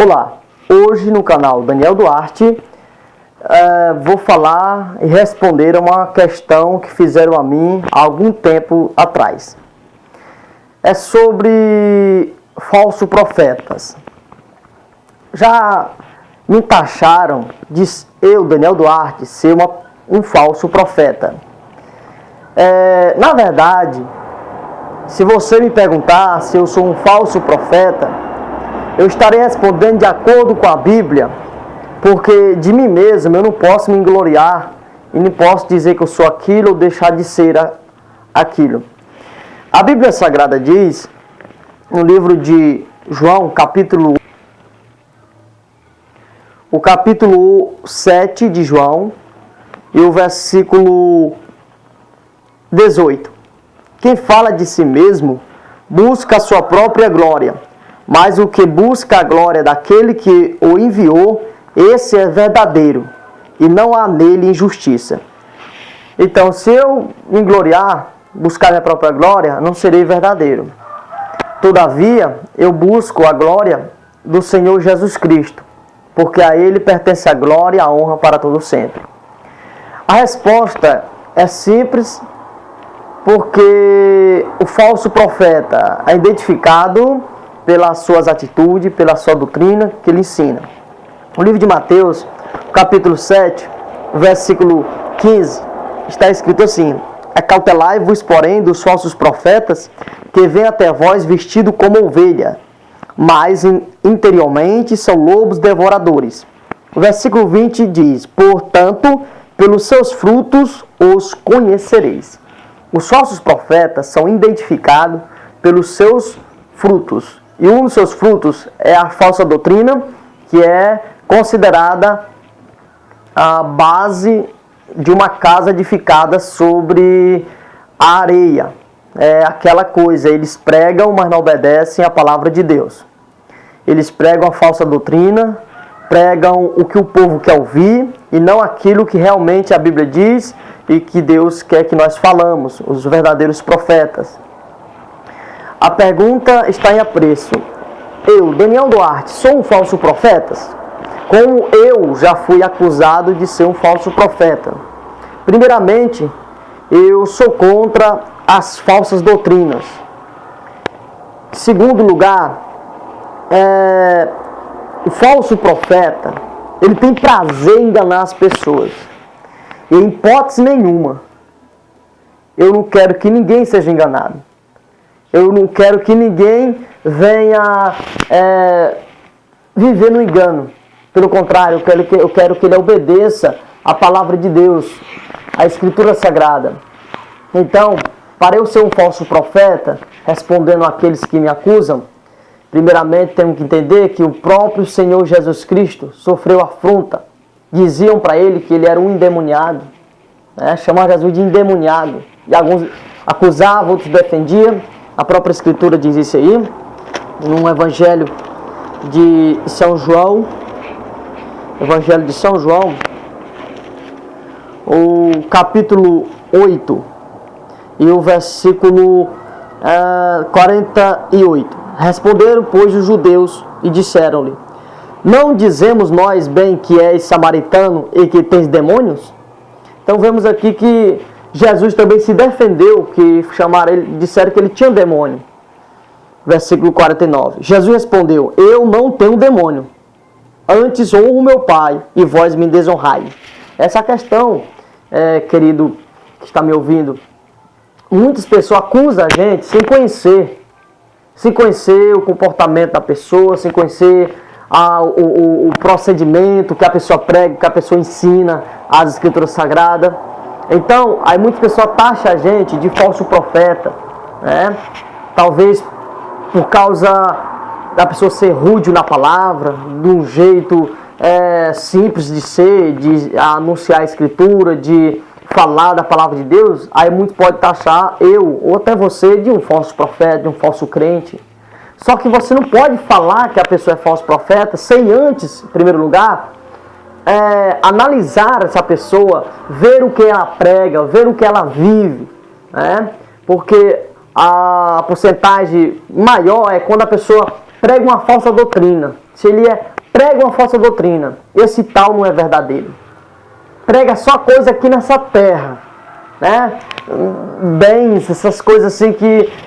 Olá, hoje no canal Daniel Duarte vou falar e responder a uma questão que fizeram a mim há algum tempo atrás. É sobre falsos profetas. Já me taxaram de eu, Daniel Duarte, ser um falso profeta. Na verdade, se você me perguntar se eu sou um falso profeta, eu estarei respondendo de acordo com a Bíblia, porque de mim mesmo eu não posso me gloriar e não posso dizer que eu sou aquilo ou deixar de ser aquilo. A Bíblia Sagrada diz, no livro de João, o capítulo 7 de João e o versículo 18. Quem fala de si mesmo busca a sua própria glória, mas o que busca a glória daquele que o enviou, esse é verdadeiro, e não há nele injustiça. Então, se eu me gloriar, buscar minha própria glória, não serei verdadeiro. Todavia, eu busco a glória do Senhor Jesus Cristo, porque a Ele pertence a glória e a honra para todo sempre. A resposta é simples, porque o falso profeta é identificado pelas suas atitudes, pela sua doutrina que ele ensina. No livro de Mateus, capítulo 7, versículo 15, está escrito assim: Acautelai-vos, porém, dos falsos profetas, que vêm até vós vestido como ovelha, mas interiormente são lobos devoradores. O versículo 20 diz: Portanto, pelos seus frutos os conhecereis. Os falsos profetas são identificados pelos seus frutos. E um dos seus frutos é a falsa doutrina, que é considerada a base de uma casa edificada sobre a areia. É aquela coisa, eles pregam, mas não obedecem a palavra de Deus. Eles pregam a falsa doutrina, pregam o que o povo quer ouvir e não aquilo que realmente a Bíblia diz e que Deus quer que nós falamos, os verdadeiros profetas. A pergunta está em apreço. Eu, Daniel Duarte, sou um falso profeta? Como eu já fui acusado de ser um falso profeta? Primeiramente, eu sou contra as falsas doutrinas. Em segundo lugar, o falso profeta, ele tem prazer em enganar as pessoas. E em hipótese nenhuma, eu não quero que ninguém seja enganado. Eu não quero que ninguém venha viver no engano. Pelo contrário, eu quero que ele obedeça a palavra de Deus, a Escritura Sagrada. Então, para eu ser um falso profeta, respondendo àqueles que me acusam, primeiramente temos que entender que o próprio Senhor Jesus Cristo sofreu afronta. Diziam para ele que ele era um endemoniado, chamavam Jesus de endemoniado. E alguns acusavam, outros defendiam. A própria Escritura diz isso aí, no Evangelho de São João, o capítulo 8 e o versículo 48. Responderam, pois, os judeus e disseram-lhe: Não dizemos nós bem que és samaritano e que tens demônios? Então vemos aqui que Jesus também se defendeu, que disseram que ele tinha demônio. Versículo 49. Jesus respondeu: Eu não tenho demônio, antes honro meu Pai, e vós me desonrai. Essa questão, querido que está me ouvindo, muitas pessoas acusam a gente sem conhecer o comportamento da pessoa, sem conhecer o procedimento que a pessoa prega, que a pessoa ensina, as Escrituras Sagradas. Então, aí muitas pessoas taxam a gente de falso profeta, talvez por causa da pessoa ser rude na palavra, de um jeito simples de ser, de anunciar a Escritura, de falar da palavra de Deus. Aí muitos podem taxar eu, ou até você, de um falso profeta, de um falso crente. Só que você não pode falar que a pessoa é falso profeta sem antes, em primeiro lugar, analisar essa pessoa, ver o que ela prega, ver o que ela vive, porque a porcentagem maior é quando a pessoa prega uma falsa doutrina, se ele prega uma falsa doutrina, esse tal não é verdadeiro. Prega só coisa aqui nessa terra, né? Bens, essas coisas assim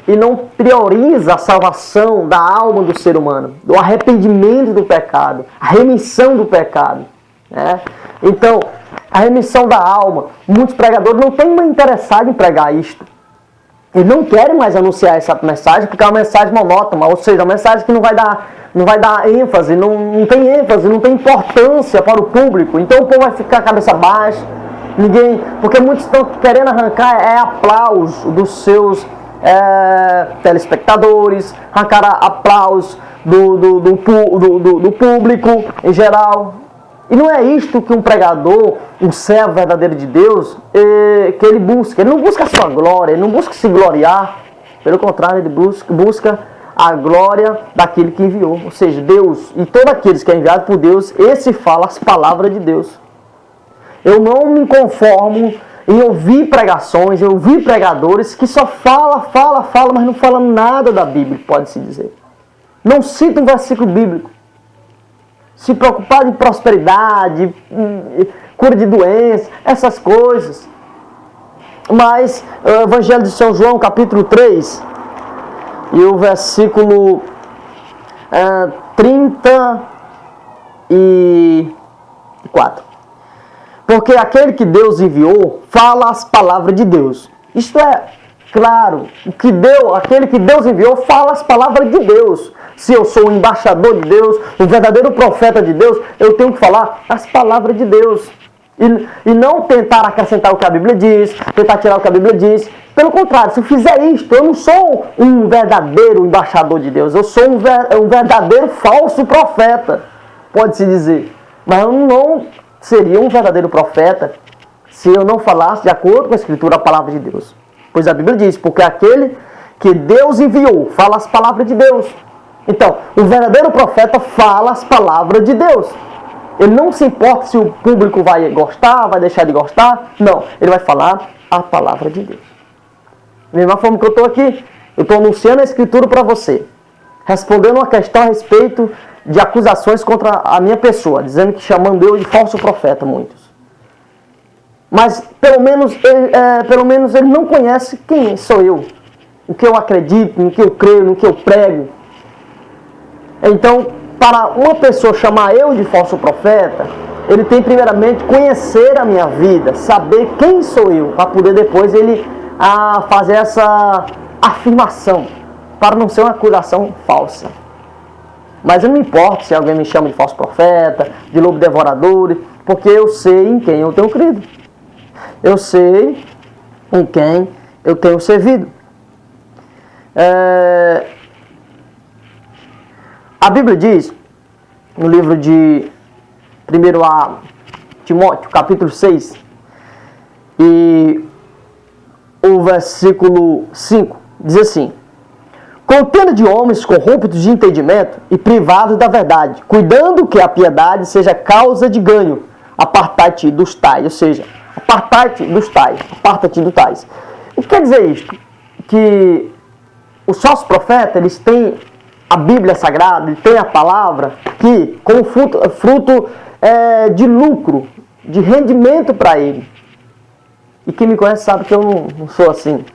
e não prioriza a salvação da alma do ser humano, o arrependimento do pecado, a remissão do pecado, né? Então, a remissão da alma, muitos pregadores não têm mais interessado em pregar isto. Eles não querem mais anunciar essa mensagem porque é uma mensagem monótona, ou seja, uma mensagem que não vai dar ênfase, não tem ênfase, não tem importância para o público. Então o povo vai ficar a cabeça baixa, porque muitos estão querendo arrancar aplauso dos seus telespectadores, arrancar aplauso do público em geral. E não é isto que um pregador, um servo verdadeiro de Deus, que ele busca. Ele não busca a sua glória, ele não busca se gloriar. Pelo contrário, ele busca a glória daquele que enviou. Ou seja, Deus, e todos aqueles que é enviado por Deus, esse fala as palavras de Deus. Eu não me conformo em ouvir pregações, em ouvir pregadores que só fala, mas não fala nada da Bíblia, pode-se dizer. Não cita um versículo bíblico. Se preocupar em prosperidade, cura de doenças, essas coisas. Mas o Evangelho de São João, capítulo 3, e o versículo 34. Porque aquele que Deus enviou fala as palavras de Deus. Isto é claro, aquele que Deus enviou fala as palavras de Deus. Se eu sou um embaixador de Deus, um verdadeiro profeta de Deus, eu tenho que falar as palavras de Deus. E não tentar acrescentar o que a Bíblia diz, tentar tirar o que a Bíblia diz. Pelo contrário, se eu fizer isto, eu não sou um verdadeiro embaixador de Deus. Eu sou um verdadeiro falso profeta, pode-se dizer. Mas eu não seria um verdadeiro profeta se eu não falasse de acordo com a Escritura a palavra de Deus. Pois a Bíblia diz, porque aquele que Deus enviou fala as palavras de Deus. Então, o verdadeiro profeta fala as palavras de Deus. Ele não se importa se o público vai gostar, vai deixar de gostar. Não, ele vai falar a palavra de Deus. Da mesma forma que eu estou aqui, eu estou anunciando a Escritura para você. Respondendo uma questão a respeito de acusações contra a minha pessoa. Dizendo que chamando eu de falso profeta, muitos. Mas, pelo menos ele não conhece quem sou eu. O que eu acredito, no que eu creio, no que eu prego. Então, para uma pessoa chamar eu de falso profeta, ele tem primeiramente conhecer a minha vida, saber quem sou eu, para poder depois ele fazer essa afirmação, para não ser uma acusação falsa. Mas eu não me importo se alguém me chama de falso profeta, de lobo devorador, porque eu sei em quem eu tenho crido. Eu sei em quem eu tenho servido. A Bíblia diz, no livro de 1 a Timóteo, capítulo 6, e o versículo 5, diz assim: contendo de homens corruptos de entendimento e privados da verdade, cuidando que a piedade seja causa de ganho, apartai-te dos tais, ou seja, apartai-te dos tais, aparta-te dos tais. O que quer dizer isto? Que os falsos profetas, eles têm a Bíblia Sagrada, ele tem a palavra que, como fruto de lucro, de rendimento para ele. E quem me conhece sabe que eu não sou assim,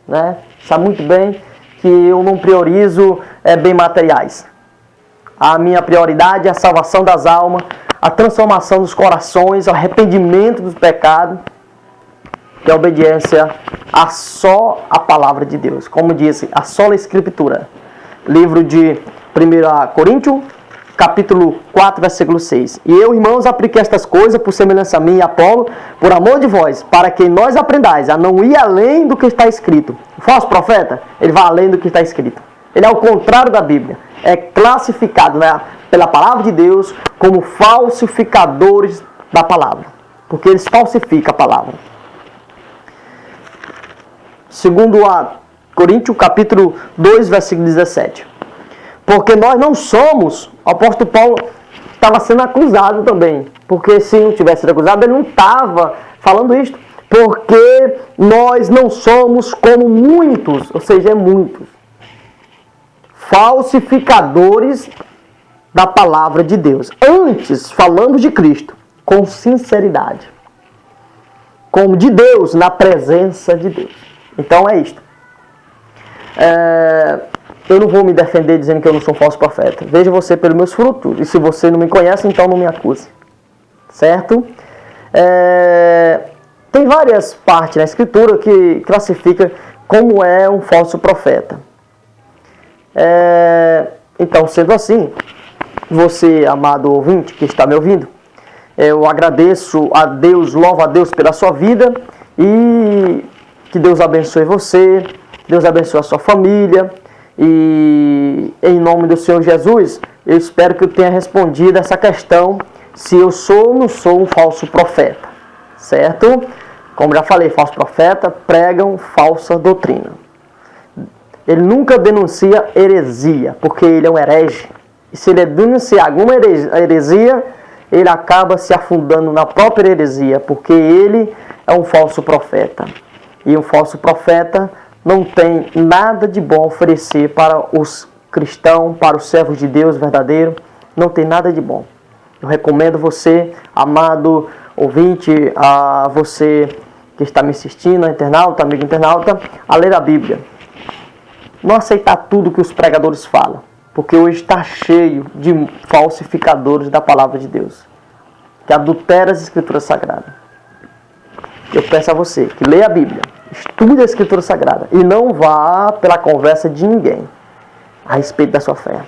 né? Sabe muito bem que eu não priorizo bem materiais. A minha prioridade é a salvação das almas, a transformação dos corações, o arrependimento dos pecados e a obediência a só a palavra de Deus. Como disse, a sola Escritura. Livro de 1 Coríntios, capítulo 4, versículo 6. E eu, irmãos, apliquei estas coisas por semelhança a mim e a Apolo, por amor de vós, para que nós aprendais a não ir além do que está escrito. O falso profeta, ele vai além do que está escrito. Ele é o contrário da Bíblia. É classificado, né, pela palavra de Deus como falsificadores da palavra. Porque eles falsificam a palavra. Segundo a Coríntios, capítulo 2, versículo 17. Porque nós não somos, o apóstolo Paulo estava sendo acusado também. Porque se não tivesse sido acusado, ele não estava falando isto. Porque nós não somos como muitos, ou seja, muitos. falsificadores da palavra de Deus. Antes, falamos de Cristo com sinceridade, como de Deus, na presença de Deus. Então é isto. Eu não vou me defender dizendo que eu não sou um falso profeta. Veja você pelos meus frutos. E se você não me conhece, então não me acuse. Certo? Tem várias partes na Escritura que classifica como é um falso profeta. Então, sendo assim, você, amado ouvinte, que está me ouvindo, eu agradeço a Deus, louvo a Deus pela sua vida e que Deus abençoe você, Deus abençoe a sua família e em nome do Senhor Jesus, eu espero que eu tenha respondido essa questão se eu sou ou não sou um falso profeta, certo? Como já falei, falso profeta pregam falsa doutrina. Ele nunca denuncia heresia, porque ele é um herege. E se ele denunciar alguma heresia, ele acaba se afundando na própria heresia, porque ele é um falso profeta. E um falso profeta não tem nada de bom a oferecer para os cristãos, para os servos de Deus verdadeiro. Não tem nada de bom. Eu recomendo você, amado ouvinte, a você que está me assistindo, internauta, amigo internauta, a ler a Bíblia. Não aceitar tudo que os pregadores falam, porque hoje está cheio de falsificadores da palavra de Deus, que adulteram as Escrituras Sagradas. Eu peço a você que leia a Bíblia, estude a Escritura Sagrada e não vá pela conversa de ninguém a respeito da sua fé.